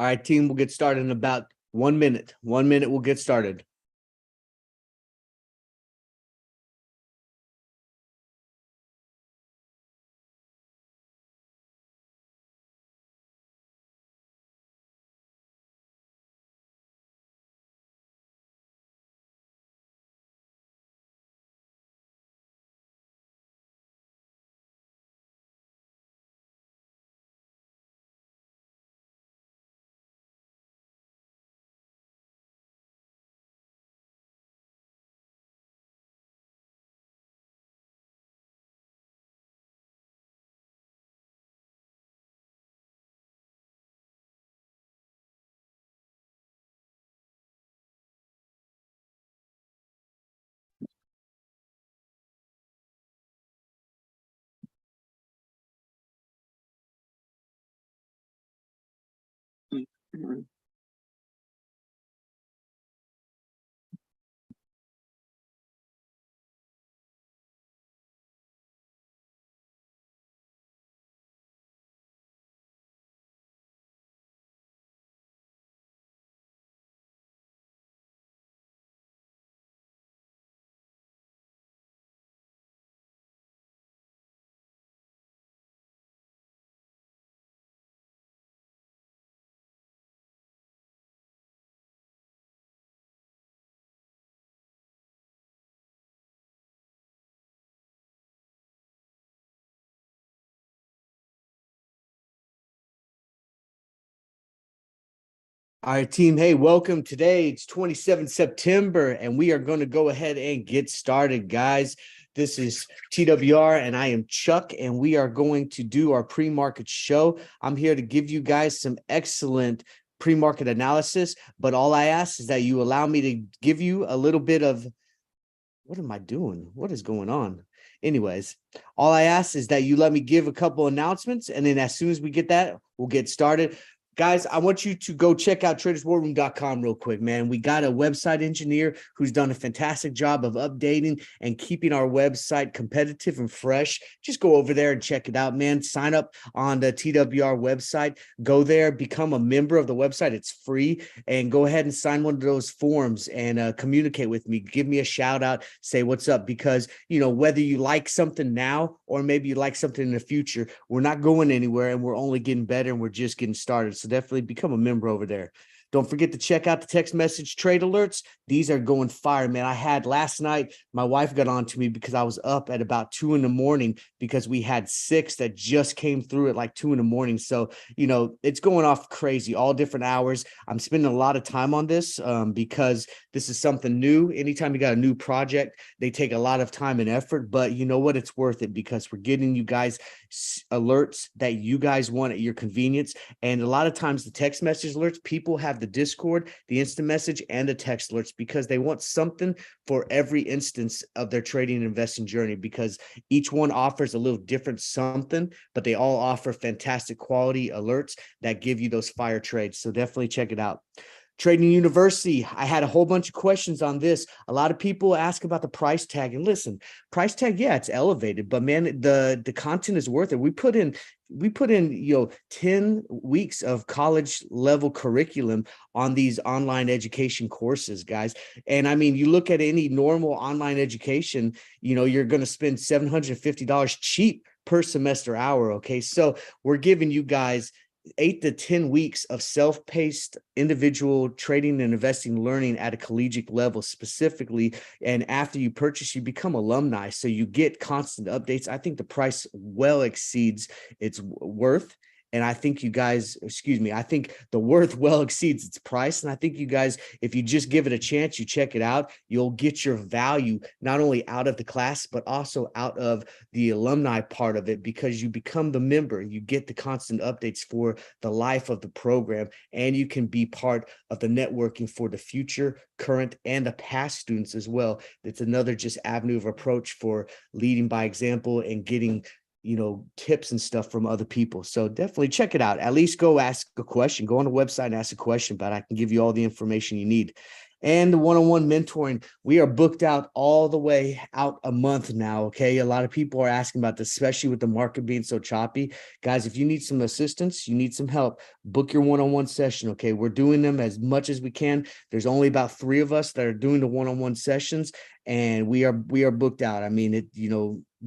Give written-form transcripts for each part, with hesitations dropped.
All right, team, we'll get started in about 1 minute. 1 minute, we'll get started. All right, team. Hey, welcome. Today it's 27 September, and we are going to go ahead and get started, guys. This is TWR, and I am Chuck, and we are going to do our pre-market show. I'm here to give you guys some excellent pre-market analysis, but all I ask is that you allow me to give you a little bit of, what am I doing? What is going on? Anyways, all I ask is that you let me give a couple announcements, and then as soon as we get that, we'll get started. Guys, I want you to go check out traderswarroom.com real quick, man. We got a website engineer who's done a fantastic job of updating and keeping our website competitive and fresh. Just go over there and check it out, man. Sign up on the TWR website. Go there, become a member of the website. It's free. And go ahead and sign one of those forms and communicate with me. Give me a shout out. Say what's up. Because, you know, whether you like something now or maybe you like something in the future, we're not going anywhere and we're only getting better and we're just getting started. So definitely become a member over there. Don't forget to check out the text message trade alerts. These are going fire, man. I had last night, my wife got on to me because I was up at about 2 a.m. because we had 6 that just came through at like 2 a.m. So, you know, it's going off crazy, all different hours. I'm spending a lot of time on this because this is something new. Anytime you got a new project, they take a lot of time and effort, but you know what? It's worth it because we're getting you guys alerts that you guys want at your convenience. And a lot of times the text message alerts, people have the Discord, the instant message, and the text alerts because they want something for every instance of their trading and investing journey, because each one offers a little different something, but they all offer fantastic quality alerts that give you those fire trades. So definitely check it out. Trading University, I had a whole bunch of questions on this. A lot of people ask about the price tag, and listen, price tag, yeah, it's elevated, but man, the content is worth it. We put in, you know, 10 weeks of college level curriculum on these online education courses, guys. And I mean, you look at any normal online education, you know, you're going to spend $750 cheap per semester hour. Okay. So we're giving you guys 8 to 10 weeks of self-paced individual trading and investing learning at a collegiate level specifically. And after you purchase, you become alumni. So you get constant updates. I think the price well exceeds its worth. And I think you guys, I think the worth well exceeds its price. And I think you guys, if you just give it a chance, you check it out, you'll get your value not only out of the class, but also out of the alumni part of it, because you become the member, you get the constant updates for the life of the program, and you can be part of the networking for the future, current, and the past students as well. It's another just avenue of approach for leading by example and getting, you know, tips and stuff from other people. So definitely check it out. At least go ask a question, go on the website and ask a question, but I can give you all the information you need. and the one-on-one mentoring. We are booked out all the way out a month now. Okay. A lot of people are asking about this, especially with the market being so choppy. Guys, if you need some assistance, you need some help, book your one-on-one session. Okay. We're doing them as much as we can. There's only about 3 of us that are doing the one-on-one sessions, and we are booked out. I mean,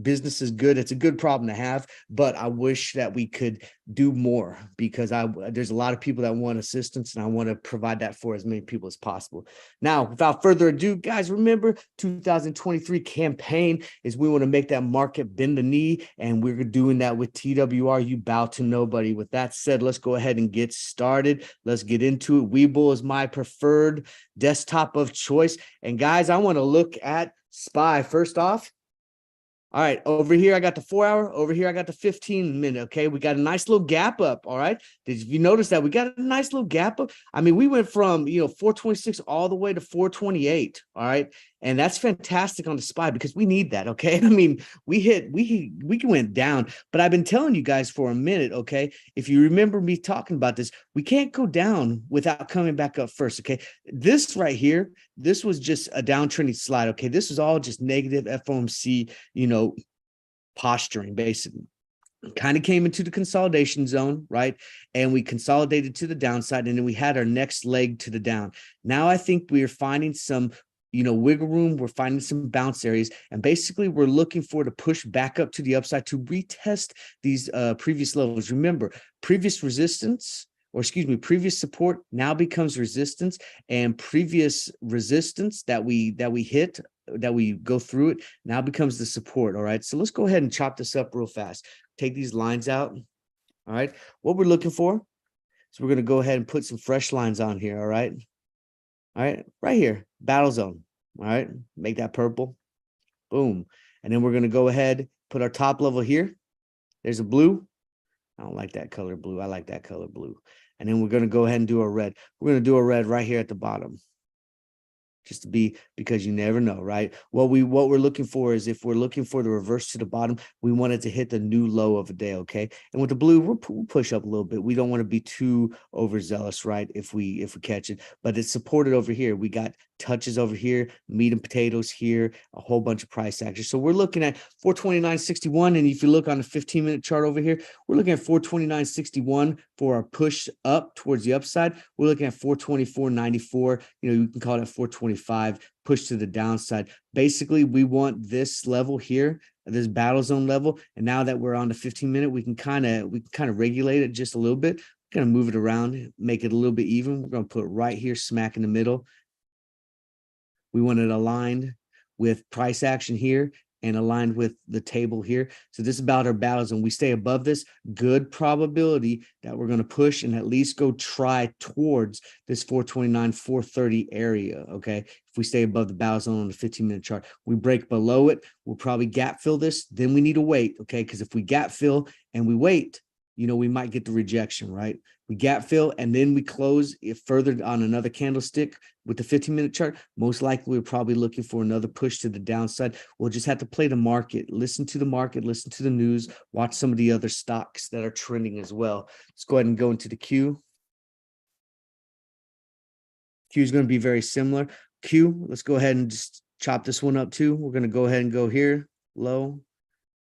business is good. It's a good problem to have, but I wish that we could do more, because there's a lot of people that want assistance, and I want to provide that for as many people as possible. Now, without further ado, guys, remember 2023 campaign is we want to make that market bend the knee, and we're doing that with TWR. You bow to nobody. With that said, let's go ahead and get started. Let's get into it. Webull is my preferred desktop of choice. And guys, I want to look at SPY first off. All right, over here, I got the 4 hour. Over here, I got the 15-minute. Okay, we got a nice little gap up. All right, did you notice that we got a nice little gap up? I mean, we went from 426 all the way to 428. All right, and that's fantastic on the SPY, because we need that. Okay, I mean, we went down, but I've been telling you guys for a minute. Okay, if you remember me talking about this, we can't go down without coming back up first. Okay, this right here, this was just a downtrending slide. Okay, this is all just negative FOMC, posturing, basically. Kind of came into the consolidation zone, right? And we consolidated to the downside, and then we had our next leg to the down. Now I think we are finding some wiggle room. We're finding some bounce areas, and basically we're looking for to push back up to the upside to retest these previous levels. Remember, previous support now becomes resistance, and previous resistance that we hit, that we go through it, now becomes the support. All right, so let's go ahead and chop this up real fast. Take these lines out. All right, what we're looking for, so we're going to go ahead and put some fresh lines on here. All right, right here, battle zone. All right, make that purple. Boom. And then we're going to go ahead, put our top level here. There's a blue. I don't like that color blue. I like that color blue. And then we're going to go ahead and do a red. We're going to do a red right here at the bottom, just to be, because you never know, right? What we're looking for is, if we're looking for the reverse to the bottom, we want it to hit the new low of a day. Okay, and with the blue, we'll push up a little bit. We don't want to be too overzealous, right? If we catch it, but it's supported over here. We got touches over here, meat and potatoes here, a whole bunch of price action. So we're looking at 429.61, and if you look on the 15-minute chart over here, we're looking at 429.61 for our push up towards the upside. We're looking at 424.94. You can call it 425 push to the downside. Basically, we want this level here, this battle zone level, and now that we're on the 15-minute, we can kind of regulate it just a little bit. We're going to move it around, make it a little bit even. We're going to put it right here, smack in the middle. We want it aligned with price action here and aligned with the table here. So this is about our battles, and we stay above this, good probability that we're going to push and at least go try towards this 429, 430 area. Okay, if we stay above the battle zone on the 15-minute chart, we break below it, we'll probably gap fill this. Then we need to wait. Okay, because if we gap fill and we wait, we might get the rejection, right? We gap fill and then we close it further on another candlestick with the 15-minute chart. Most likely, we're probably looking for another push to the downside. We'll just have to play the market, listen to the market, listen to the news, watch some of the other stocks that are trending as well. Let's go ahead and go into the Q. Q is going to be very similar. Q, let's go ahead and just chop this one up too. We're going to go ahead and go here, low.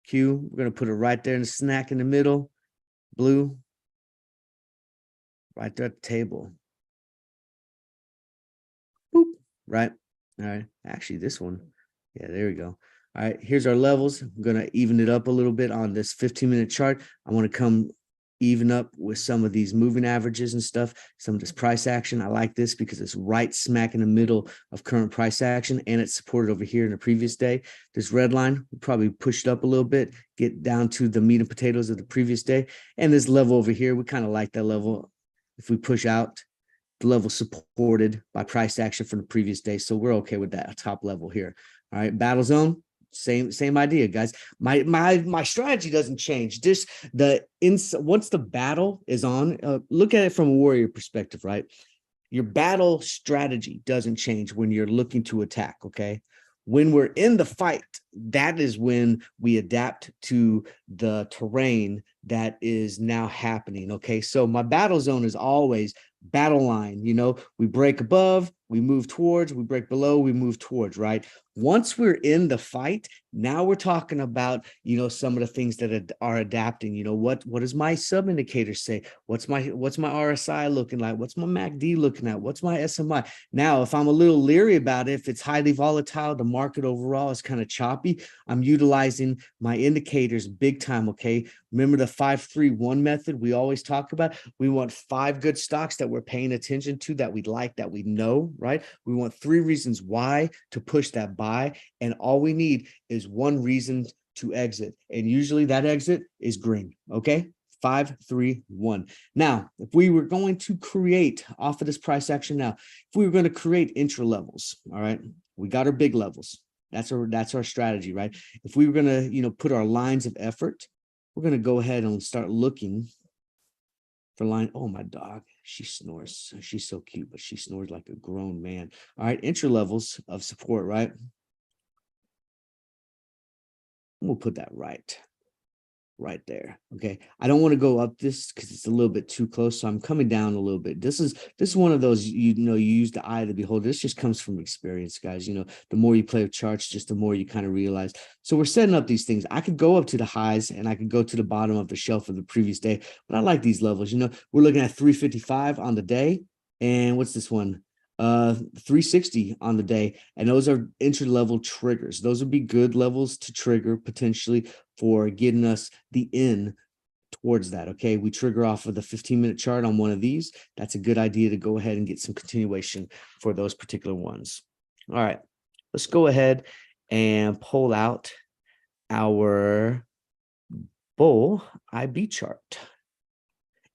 Q, we're going to put it right there in the snack in the middle. Blue, right there at the table. Boop, right. All right. Actually, this one. Yeah, there we go. All right. Here's our levels. I'm going to even it up a little bit on this 15-minute chart. I want to come even up with some of these moving averages and stuff, some of this price action. I like this because it's right smack in the middle of current price action, and it's supported over here in the previous day. This red line, we probably push it up a little bit, get down to the meat and potatoes of the previous day. And this level over here, we kind of like that level. If we push out, the level supported by price action from the previous day. So we're okay with that top level here. All right, battle zone. Same idea, guys. My strategy doesn't change. Just once the battle is on, look at it from a warrior perspective, right? Your battle strategy doesn't change when you're looking to attack. Okay, when we're in the fight, that is when we adapt to the terrain that is now happening. Okay, so my battle zone is always battle line. We break above, we move towards, we break below, we move towards, right? Once we're in the fight, now we're talking about, some of the things that are adapting. What does my sub indicator say? What's my RSI looking like? What's my MACD looking at? What's my SMI? Now, if I'm a little leery about it, if it's highly volatile, the market overall is kind of choppy, I'm utilizing my indicators big time, okay? Remember the 5-3-1 method we always talk about? We want 5 good stocks that we're paying attention to, that we like, that we know, right? We want 3 reasons why to push that buy, and all we need is 1 reason to exit. And usually that exit is green, okay? 5-3-1. Now, if we were going to create off of this price action now, if we were going to create intra levels, all right, we got our big levels. That's our strategy, right? If we were going to, put our lines of effort, we're going to go ahead and start looking for line. Oh, my dog, she snores. She's so cute, but she snores like a grown man. All right, intra levels of support, right? We'll put that right there. Okay. I don't want to go up this because it's a little bit too close. So I'm coming down a little bit. This is one of those, you use the eye of the beholder. This just comes from experience, guys. The more you play with charts, just the more you kind of realize. So we're setting up these things. I could go up to the highs and I could go to the bottom of the shelf of the previous day, but I like these levels. We're looking at 355 on the day. And what's this one? 360 on the day, and those are entry-level triggers. Those would be good levels to trigger potentially for getting us the in towards that. Okay, we trigger off of the 15-minute chart on one of these. That's a good idea to go ahead and get some continuation for those particular ones. All right, let's go ahead and pull out our bull IB chart.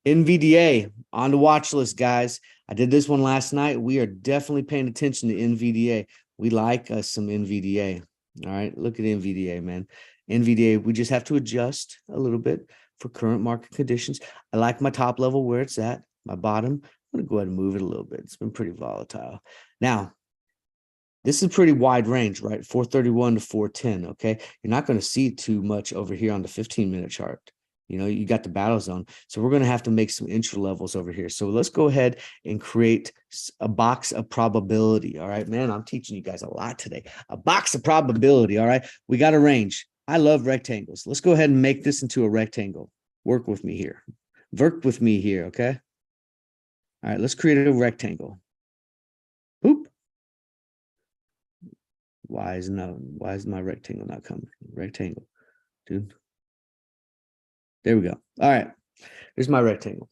NVDA on the watch list, guys. I did this one last night. We are definitely paying attention to NVDA. We like us some NVDA. All right, look at NVDA, man. NVDA, we just have to adjust a little bit for current market conditions. I like my top level where it's at. My bottom, I'm going to go ahead and move it a little bit. It's been pretty volatile. Now, this is a pretty wide range, right? 431 to 410, okay? You're not going to see too much over here on the 15-minute chart. You got the battle zone. So we're going to have to make some intra levels over here. So let's go ahead and create a box of probability. All right, man, I'm teaching you guys a lot today. A box of probability. All right, we got a range. I love rectangles. Let's go ahead and make this into a rectangle. Work with me here. Work with me here, okay? All right, let's create a rectangle. Boop. Why is my rectangle not coming? Rectangle, dude. There we go. All right. Here's my rectangle.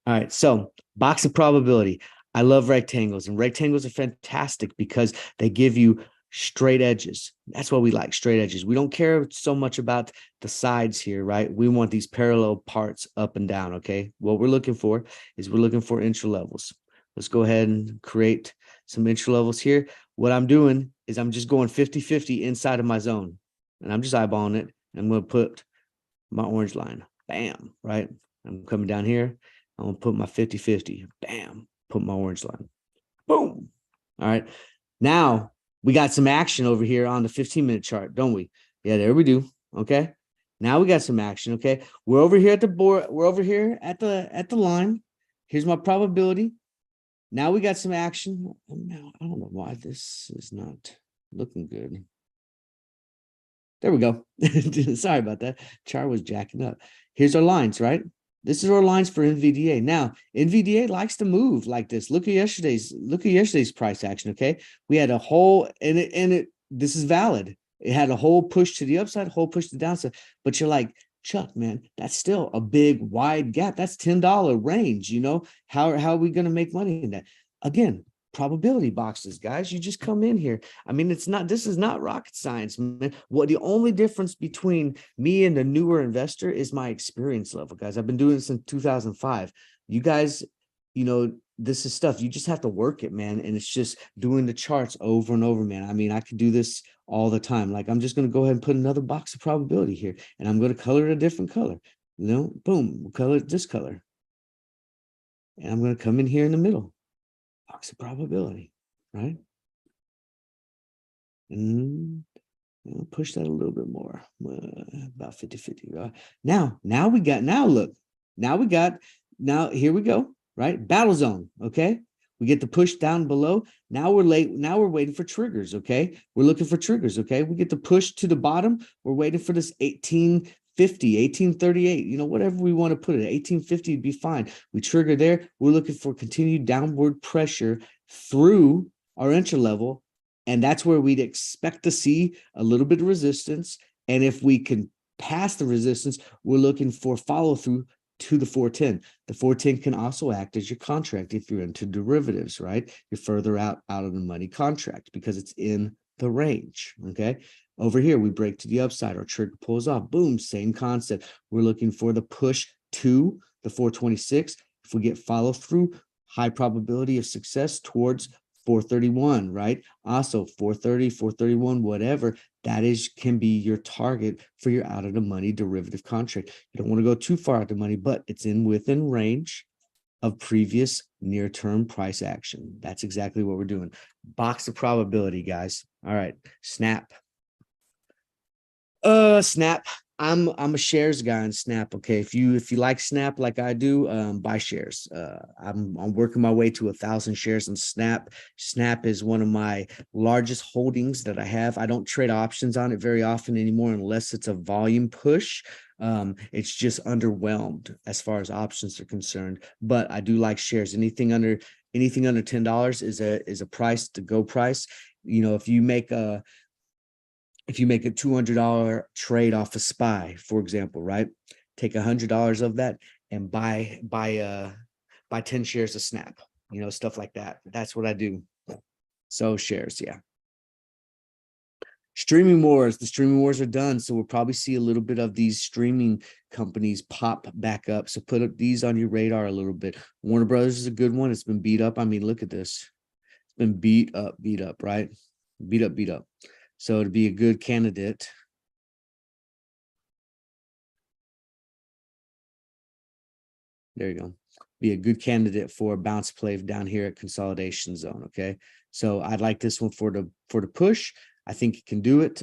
All right. So box of probability. I love rectangles, and rectangles are fantastic because they give you straight edges. That's what we like, straight edges. We don't care so much about the sides here, right? We want these parallel parts up and down, okay? What we're looking for is intra levels. Let's go ahead and create some intra levels here. What I'm doing is I'm just going 50-50 inside of my zone, and I'm just eyeballing it. I'm going to put my orange line, bam, right? I'm coming down here. I'm going to put my 50-50, bam, put my orange line, boom. All right. Now we got some action over here on the 15-minute chart, don't we? Yeah, there we do. Okay. Now we got some action. Okay. We're over here at the board. We're over here at the line. Here's my probability. Now we got some action. Now, I don't know why this is not looking good. There we go. Sorry about that. Chart was jacking up. Here's our lines, right? This is our lines for NVDA. Now, NVDA likes to move like this. Look at yesterday's price action, okay? We had a whole, this is valid. It had a whole push to the upside, whole push to the downside. But you're like, Chuck, man, that's still a big, wide gap. That's $10 range, How are we going to make money in that? Again, probability boxes, guys. You just come in here. I mean, this is not rocket science, man. The only difference between me and the newer investor is my experience level, guys. I've been doing this since 2005. You guys, this is stuff you just have to work it, man. And it's just doing the charts over and over, man. I mean, I could do this all the time. Like, I'm just going to go ahead and put another box of probability here, and I'm going to color it a different color. Boom, color it this color. And I'm going to come in here in the middle. Box of probability, right? And push that a little bit more, about 50-50. Right? Now here we go, right? Battle zone, okay? We get the push down below. Now we're late. Now we're waiting for triggers. Okay. We're looking for triggers. Okay. We get the push to the bottom. We're waiting for this 1850, 1838, whatever we want to put it. 1850 would be fine. We trigger there. We're looking for continued downward pressure through our entry level. And that's where we'd expect to see a little bit of resistance. And if we can pass the resistance, we're looking for follow through to the 410. The 410 can also act as your contract if you're into derivatives, right? You're further out of the money contract because it's in the range, okay? Over here, we break to the upside, our trigger pulls off, boom, same concept. We're looking for the push to the 426. If we get follow through, high probability of success towards 431, right? Also 430, 431, whatever, that can be your target for your out of the money derivative contract. You don't want to go too far out the money, but it's within range of previous near-term price action. That's exactly what we're doing. Box of probability, guys. All right, snap. Snap. I'm a shares guy on Snap. Okay, if you like Snap like I do, buy shares. I'm working my way to 1,000 shares on Snap. Snap is one of my largest holdings that I have. I don't trade options on it very often anymore unless it's a volume push. It's just underwhelmed as far as options are concerned. But I do like shares. Anything under $10 is a price to go price. If you make a $200 trade off a SPY, for example, right? Take $100 of that and buy 10 shares of Snap, stuff like that. That's what I do. So shares, yeah. Streaming wars. The streaming wars are done. So we'll probably see a little bit of these streaming companies pop back up. So put up these on your radar a little bit. Warner Brothers is a good one. It's been beat up. I mean, look at this. It's been beat up, right? Beat up. So to be a good candidate. There you go. Be a good candidate for a bounce play down here at consolidation zone. Okay. So I'd like this one for the push. I think it can do it.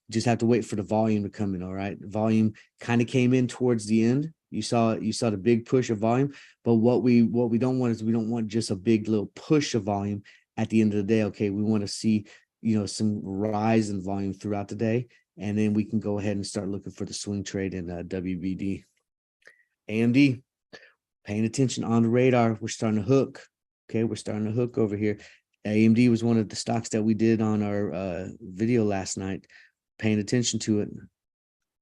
Just have to wait for the volume to come in. All right. Volume kind of came in towards the end. You saw the big push of volume, but what we don't want is we don't want just a big little push of volume at the end of the day. Okay. We want to see, some rise in volume throughout the day. And then we can go ahead and start looking for the swing trade in WBD. AMD. Paying attention on the radar. We're starting to hook. Okay, we're starting to hook over here. AMD was one of the stocks that we did on our video last night. Paying attention to it.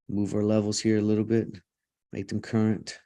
Move our levels here a little bit. Make them current.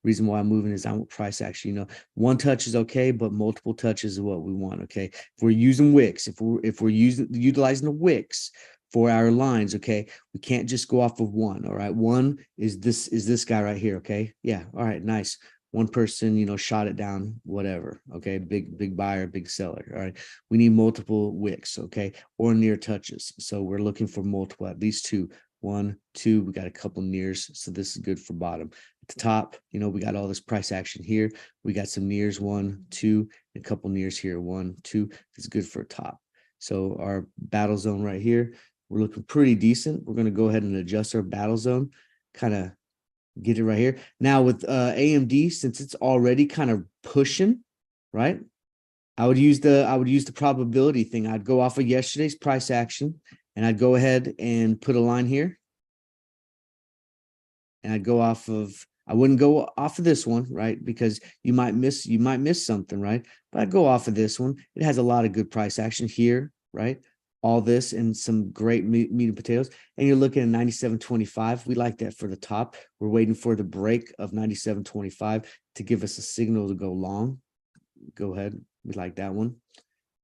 Reason why I'm moving is I want price action. One touch is okay, but multiple touches is what we want. Okay, if we're using wicks, if we're utilizing the wicks for our lines, okay, we can't just go off of one. All right, one is this guy right here. Okay, yeah, all right, nice. One person, shot it down, whatever. Okay, big buyer, big seller. All right, we need multiple wicks, okay, or near touches. So we're looking for multiple, at least two. 1, 2, we got a couple nears, so this is good for bottom. At the top, we got all this price action here. We got some nears, 1, 2, and a couple nears here, 1, 2. It's good for a top. So our battle zone right here, we're looking pretty decent. We're going to go ahead and adjust our battle zone, kind of get it right here. Now with AMD, since it's already kind of pushing, right? I would use the probability thing. I'd go off of yesterday's price action, and I'd go ahead and put a line here. And I'd go off of, I wouldn't go off of this one, right? Because you might miss something, right? But I'd go off of this one. It has a lot of good price action here, right? All this and some great meat and potatoes. And you're looking at 97.25. We like that for the top. We're waiting for the break of 97.25 to give us a signal to go long. Go ahead. We like that one.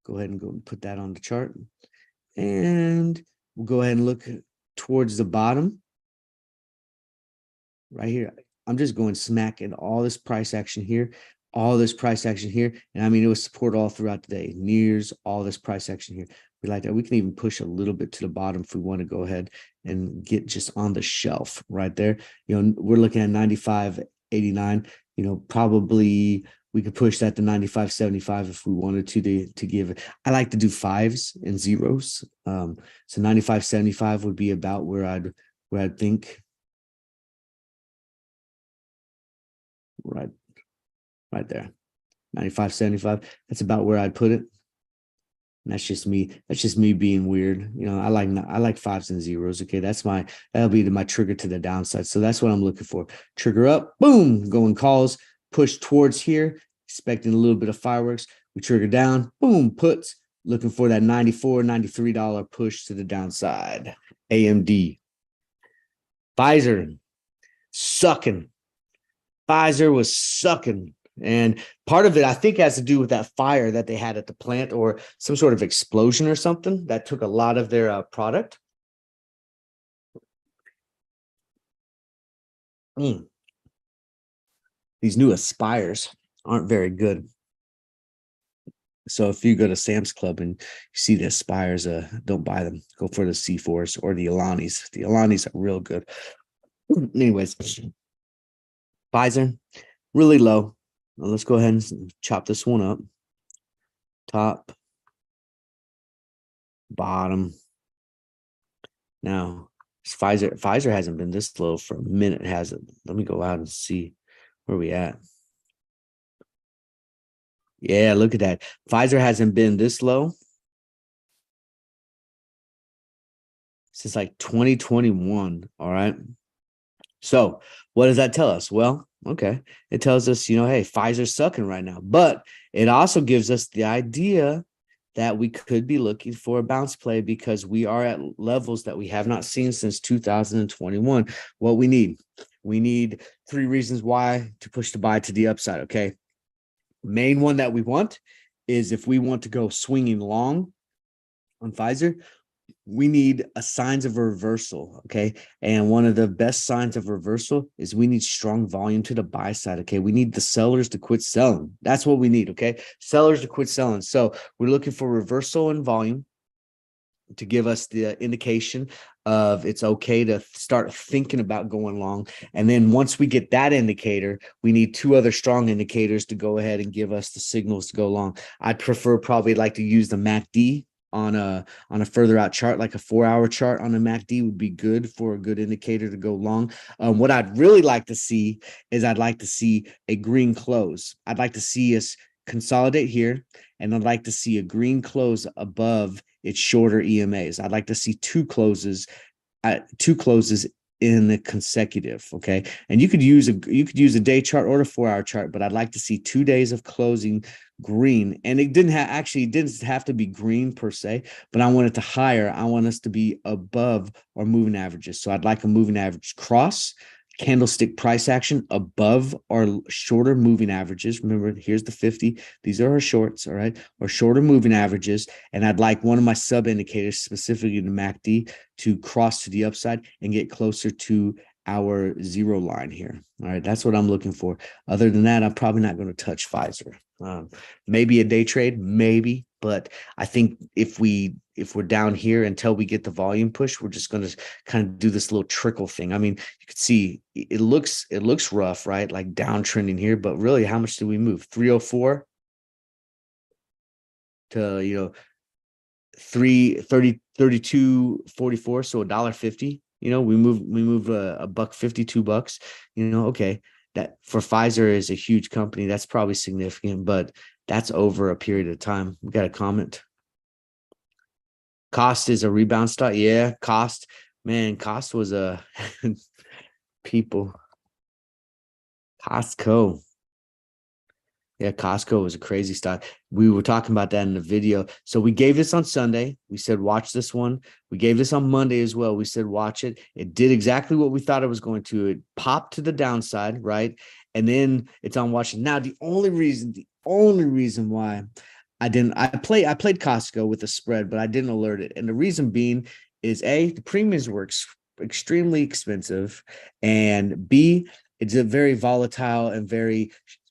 Go ahead and go and put that on the chart. And we'll go ahead and look towards the bottom right here. I'm just going smack in all this price action here, all this price action here. And I mean, it was support all throughout the day, nears, all this price action here. We like that. We can even push a little bit to the bottom if we want to go ahead and get just on the shelf right there. We're looking at 95.89. Probably we could push that to 95.75 if we wanted to give it. I like to do fives and zeros. So 95.75 would be about where I'd think. right there. 95.75. That's about where I'd put it. And that's just me. That's just me being weird. I like fives and zeros. Okay, that'll be my trigger to the downside. So that's what I'm looking for. Trigger up, boom, going calls, push towards here, expecting a little bit of fireworks. We trigger down, boom, puts, looking for that $94, $93 push to the downside. AMD. Pfizer sucking. Pfizer was sucking. And part of it, I think, has to do with that fire that they had at the plant or some sort of explosion or something that took a lot of their product. These new Aspires aren't very good. So if you go to Sam's Club and you see the Aspires, don't buy them. Go for the C4s or the Alanis. The Alanis are real good. Anyways, Pfizer, really low. Well, let's go ahead and chop this one up. Top, bottom. Now, Pfizer hasn't been this low for a minute, has it? Let me go out and see where we at. Yeah, look at that. Pfizer hasn't been this low since like 2021. All right. So what does that tell us? Well, okay. It tells us, hey, Pfizer's sucking right now. But it also gives us the idea that we could be looking for a bounce play because we are at levels that we have not seen since 2021. What we need 3 reasons why to push the buy to the upside. Okay. Main one that we want is if we want to go swinging long on Pfizer, we need a signs of a reversal. Okay. And one of the best signs of reversal is we need strong volume to the buy side. Okay. We need the sellers to quit selling. That's what we need. Okay. Sellers to quit selling. So we're looking for reversal in volume to give us the indication of it's okay to start thinking about going long. And then once we get that indicator, we need 2 other strong indicators to go ahead and give us the signals to go long. I'd probably like to use the MACD on a further out chart, like a 4-hour chart on a MACD would be good for a good indicator to go long. What I'd really like to see is I'd like to see a green close. I'd like to see us consolidate here, and I'd like to see a green close above its shorter EMAs. I'd like to see 2 closes in the consecutive. Okay. And you could use a day chart or a 4-hour chart, but I'd like to see 2 days of closing green. And it didn't have to be green per se, but I want it to higher. I want us to be above our moving averages. So I'd like a moving average cross, candlestick price action above our shorter moving averages. Remember, here's the 50. These are our shorts, all right, or shorter moving averages. And I'd like one of my sub indicators, specifically the MACD, to cross to the upside and get closer to our 0 line here. All right, that's what I'm looking for. Other than that, I'm probably not going to touch Pfizer. Maybe a day trade, maybe, but I think if we're down here until we get the volume push, we're just going to kind of do this little trickle thing. I mean, you can see it looks rough, right? Like downtrending here, but really, how much do we move? 304 to 32.44, so $1.50. We move a $1.50, $2. Okay. That for Pfizer is a huge company. That's probably significant, but that's over a period of time. We got a comment. Cost is a rebound stock. Yeah, Cost was a people. Costco. Yeah, Costco was a crazy stock. We were talking about that in the video. So we gave this on Sunday. We said, watch this one. We gave this on Monday as well. We said, watch it. It did exactly what we thought it was going to. It popped to the downside, right? And then it's on watching. Now, the only reason why I played Costco with a spread, but I didn't alert it. And the reason being is A, the premiums were extremely expensive, and B, it's a very volatile and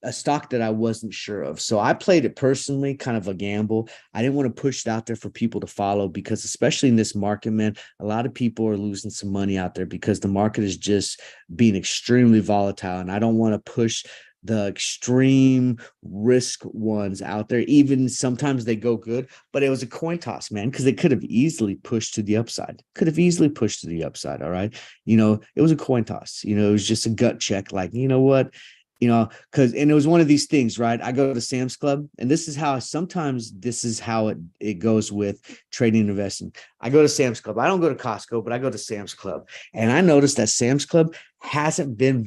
a stock that I wasn't sure of. So I played it personally, kind of a gamble. I didn't want to push it out there for people to follow because especially in this market, man, a lot of people are losing some money out there because the market is just being extremely volatile. And I don't want to push the extreme risk ones out there. Even sometimes they go good, but it was a coin toss, man, because it could have easily pushed to the upside. All right. It was a coin toss. It was just a gut check. Like, you know what? you know, because, and it was one of these things, right? I go to Sam's Club, and this is how sometimes this is how it goes with trading and investing. I go to Sam's Club. I don't go to Costco, but I go to Sam's Club, and I noticed that Sam's Club hasn't been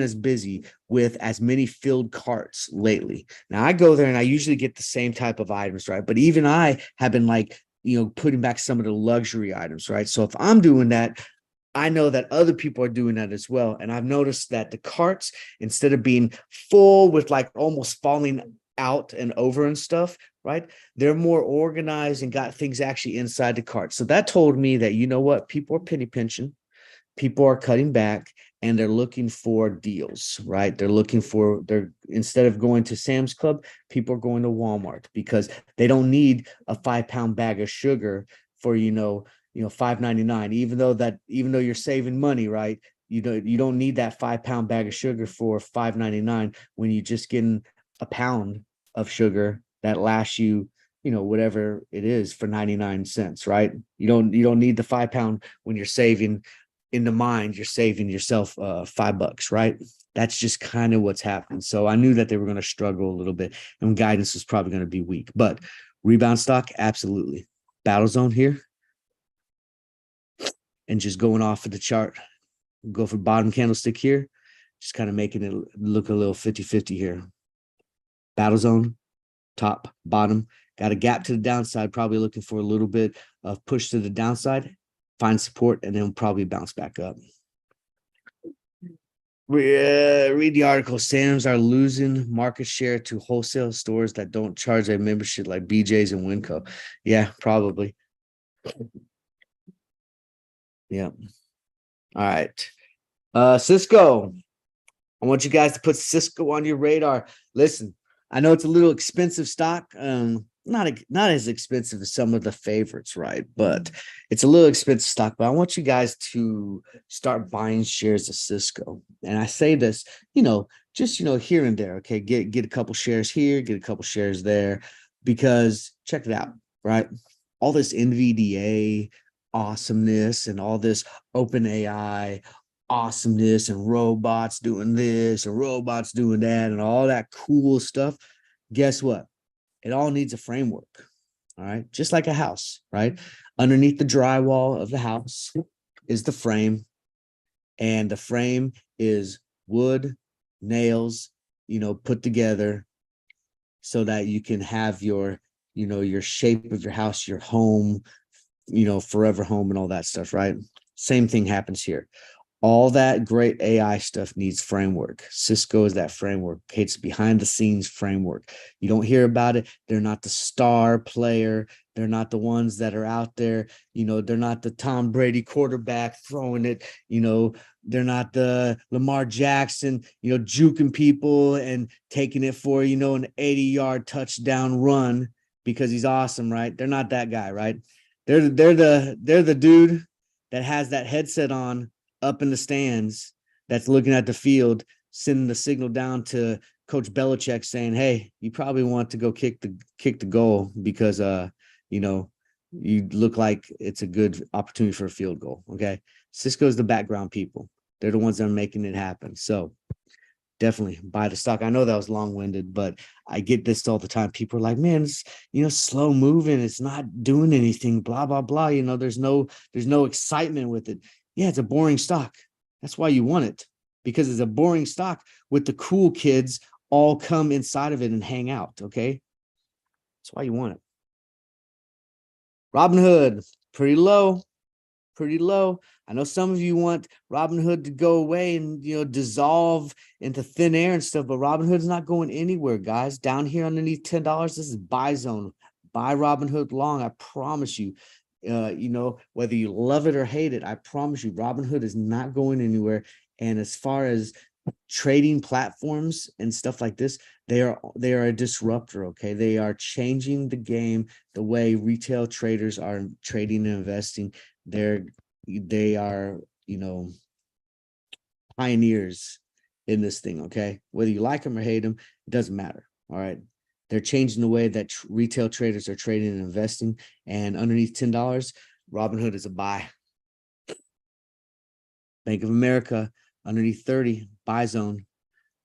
as busy with as many filled carts lately. Now I go there and I usually get the same type of items, right? But even I have been like, you know, putting back some of the luxury items, right? So if I'm doing that, I know that other people are doing that as well. And I've noticed that the carts, instead of being full with like almost falling out and over and stuff, right? They're more organized and got things actually inside the cart. So that told me that, you know what, people are penny pinching, people are cutting back, and they're looking for deals, right? They're instead of going to Sam's Club, people are going to Walmart because they don't need a 5-pound bag of sugar for, $5.99, even though you're saving money, right? You don't need that 5-pound bag of sugar for $5.99 when you're just getting a pound of sugar that lasts you, whatever it is, for 99 cents, right? You don't need the 5-pound when you're saving. In the mind, you're saving yourself $5, right? That's just kind of what's happening. So I knew that they were going to struggle a little bit, and guidance was probably going to be weak, but rebound stock, absolutely. Battle zone here, and just going off of the chart, go for bottom candlestick here, just kind of making it look a little 50-50 here. Battle zone, top, bottom, got a gap to the downside, probably looking for a little bit of push to the downside, find support, and then probably bounce back up. Read the article. Sam's are losing market share to wholesale stores that don't charge a membership like BJ's and Winco. Yeah, probably. Yeah. All right. Cisco. I want you guys to put Cisco on your radar. Listen, I know it's a little expensive stock. Not as expensive as some of the favorites, right? But it's a little expensive stock. But I want you guys to start buying shares of Cisco. And I say this, just here and there. Okay, get a couple shares here, get a couple shares there, because check it out, right? All this NVDA awesomeness and all this open AI awesomeness and robots doing this and robots doing that and all that cool stuff. Guess what? It all needs a framework. All right. Just like a house, right? Underneath the drywall of the house is the frame. And the frame is wood, nails, put together so that you can have your shape of your house, your home, forever home and all that stuff, right? Same thing happens here. All that great AI stuff needs framework. Cisco is that framework. It's behind the scenes framework. You don't hear about it. They're not the star player. They're not the ones that are out there. They're not the Tom Brady quarterback throwing it. They're not the Lamar Jackson, juking people and taking it for, an 80-yard touchdown run because he's awesome, right? They're not that guy, right? They're the dude that has that headset on up in the stands that's looking at the field, sending the signal down to Coach Belichick saying, hey, you probably want to go kick the goal because you look like it's a good opportunity for a field goal. Okay. Cisco's the background people. They're the ones that are making it happen. So definitely buy the stock. I know that was long-winded, but I get this all the time. People are like, man, it's slow moving, it's not doing anything, blah blah blah. There's no excitement with it. Yeah, it's a boring stock. That's why you want it, because it's a boring stock with the cool kids all come inside of it and hang out. Okay, that's why you want it. Robinhood, pretty low. I know some of you want Robinhood to go away and dissolve into thin air and stuff, but Robinhood's not going anywhere, guys. Down here underneath $10, this is buy zone. Buy Robinhood long. I promise you. Whether you love it or hate it, I promise you, Robinhood is not going anywhere. And as far as trading platforms and stuff like this, they are a disruptor. Okay, they are changing the game, the way retail traders are trading and investing. They are pioneers in this thing. Okay, whether you like them or hate them, it doesn't matter. All right, they're changing the way that retail traders are trading and investing. And underneath $10, Robinhood is a buy. Bank of America, underneath 30, buy zone.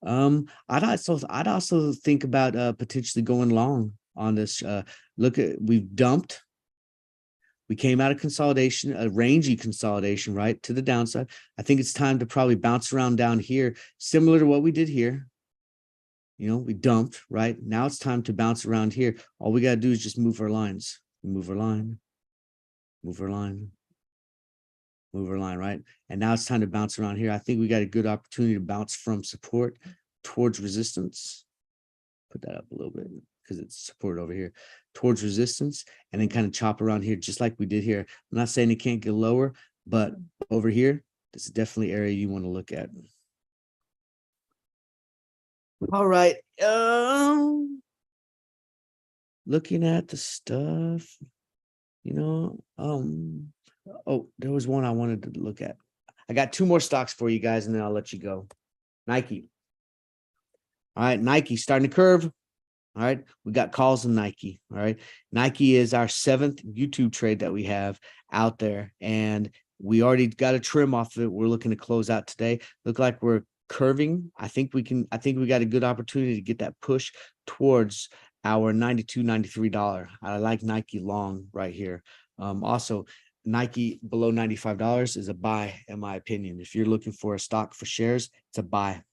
I'd also think about potentially going long on this. We've dumped. We came out of consolidation, a rangy consolidation, right, to the downside. I think it's time to probably bounce around down here, similar to what we did here. We dumped, right? Now it's time to bounce around here. All we got to do is just move our lines. Move our line, move our line, move our line, right? And now it's time to bounce around here. I think we got a good opportunity to bounce from support towards resistance. Put that up a little bit because it's support over here towards resistance, and then kind of chop around here just like we did here. I'm not saying it can't get lower, but over here, this is definitely area you want to look at. All right. Looking at the stuff, oh, there was one I wanted to look at. I got two more stocks for you guys, and then I'll let you go. Nike. All right, Nike starting to curve. All right, we got calls on Nike. All right, Nike is our 7th YouTube trade that we have out there, and we already got a trim off of it. We're looking to close out today. Look like we're curving. I think we got a good opportunity to get that push towards our $92, $93. I like Nike long right here. Also, Nike below $95 is a buy, in my opinion. If you're looking for a stock for shares, it's a buy.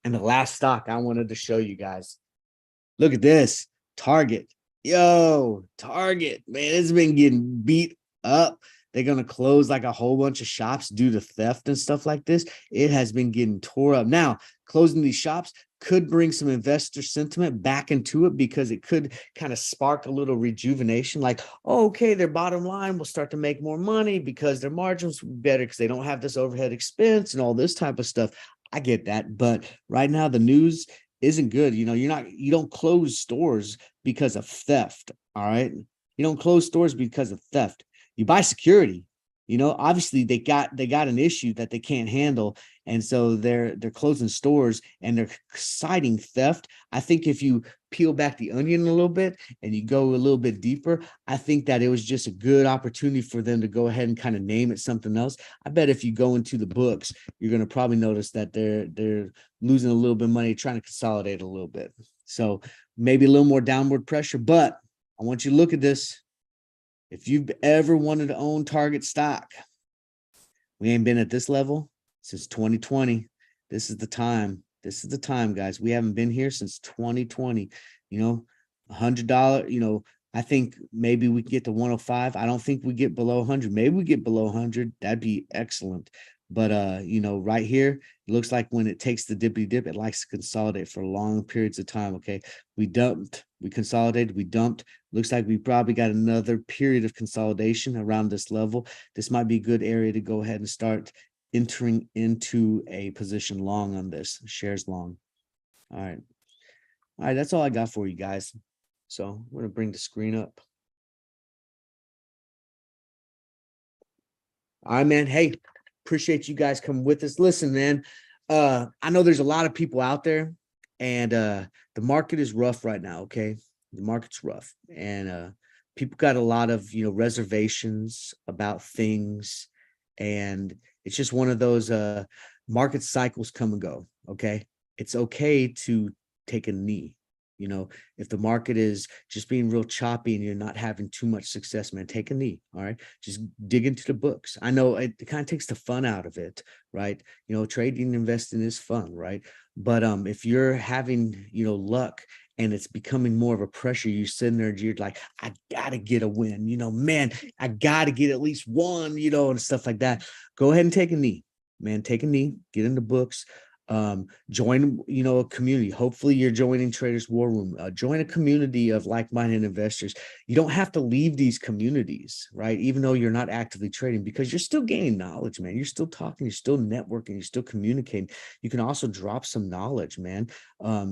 And the last stock I wanted to show you guys. Look at this. Target. Yo, Target. Man, it's been getting beat up. They're going to close like a whole bunch of shops due to theft and stuff like this. It has been getting tore up. Now, closing these shops could bring some investor sentiment back into it because it could kind of spark a little rejuvenation. Like, oh, okay, their bottom line will start to make more money because their margins will be better because they don't have this overhead expense and all this type of stuff. I get that. But right now, the news isn't good. You don't close stores because of theft. All right. You don't close stores because of theft. You buy security. Obviously they got an issue that they can't handle. And so they're closing stores and they're citing theft. I think if you peel back the onion a little bit and you go a little bit deeper, I think that it was just a good opportunity for them to go ahead and kind of name it something else. I bet if you go into the books, you're going to probably notice that they're losing a little bit of money, trying to consolidate a little bit. So maybe a little more downward pressure, but I want you to look at this. If you've ever wanted to own Target stock, we ain't been at this level since 2020. This is the time. This is the time, guys. We haven't been here since 2020. $100, I think maybe we get to 105. I don't think we get below 100. Maybe we get below 100. That'd be excellent. But, right here, it looks like when it takes the dippy dip, it likes to consolidate for long periods of time. Okay. We dumped, we consolidated, we dumped. Looks like we probably got another period of consolidation around this level. This might be a good area to go ahead and start entering into a position long on this, shares long. All right. All right. That's all I got for you guys. So I'm going to bring the screen up. All right, man. Hey, appreciate you guys coming with us. Listen, man, I know there's a lot of people out there and the market is rough right now. Okay. The market's rough and people got a lot of, reservations about things. And it's just one of those market cycles come and go. Okay. It's okay to take a knee. If the market is just being real choppy and you're not having too much success, man, take a knee. All right. Just dig into the books. I know it kind of takes the fun out of it, right? Trading and investing is fun, right? But if you're having, luck and it's becoming more of a pressure, you're sitting there and you're like, I gotta get a win, man, I gotta get at least one, and stuff like that. Go ahead and take a knee, man. Take a knee, get in the books. Join a community. Hopefully you're joining Traders War Room. Join a community of like-minded investors. You don't have to leave these communities, right? Even though you're not actively trading, because you're still gaining knowledge, man. You're still talking, you're still networking, you're still communicating. You can also drop some knowledge, man.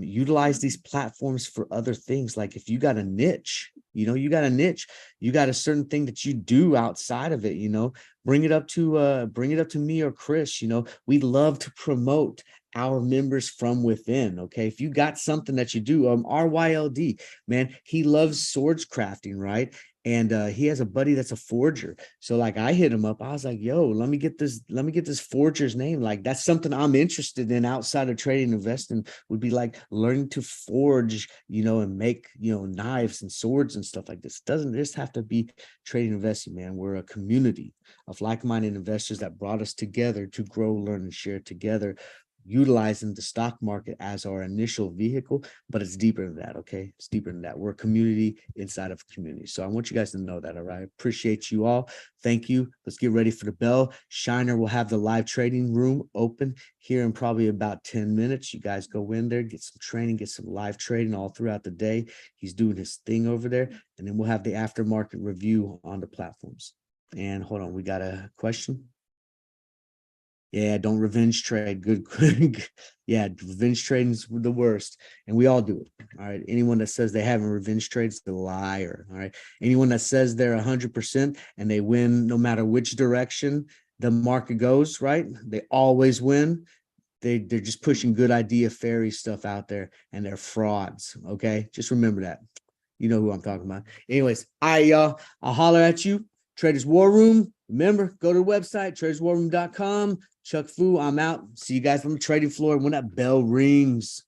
Utilize these platforms for other things. Like if you got a niche, you got a niche, you got a certain thing that you do outside of it, bring it up to me or Chris. We love to promote our members from within. Okay. If you got something that you do, RYLD, man, he loves swords crafting, right? And he has a buddy that's a forger. So like I hit him up. I was like, yo, let me get this forger's name. Like that's something I'm interested in outside of trading and investing, would be like learning to forge, and make, knives and swords and stuff like this. It doesn't just have to be trading and investing, man. We're a community of like-minded investors that brought us together to grow, learn, and share together, utilizing the stock market as our initial vehicle, but it's deeper than that. Okay, it's deeper than that. We're a community inside of a community. So I want you guys to know that. All right, appreciate you all. Thank you. Let's get ready for the bell. Shiner will have the live trading room open here in probably about 10 minutes. You guys go in there, get some training, get some live trading all throughout the day. He's doing his thing over there, and then we'll have the aftermarket review on the platforms. And hold on, we got a question. Yeah, don't revenge trade. Good. Yeah, revenge trading is the worst. And we all do it. All right. Anyone that says they haven't revenge trades is a liar. All right. Anyone that says they're 100% and they win no matter which direction the market goes, right? They always win. They're just pushing good idea fairy stuff out there, and they're frauds. Okay. Just remember that. You know who I'm talking about. Anyways, I'll holler at you. Traders War Room. Remember, go to the website, traderswarroom.com. Chuck Fu, I'm out. See you guys on the trading floor when that bell rings.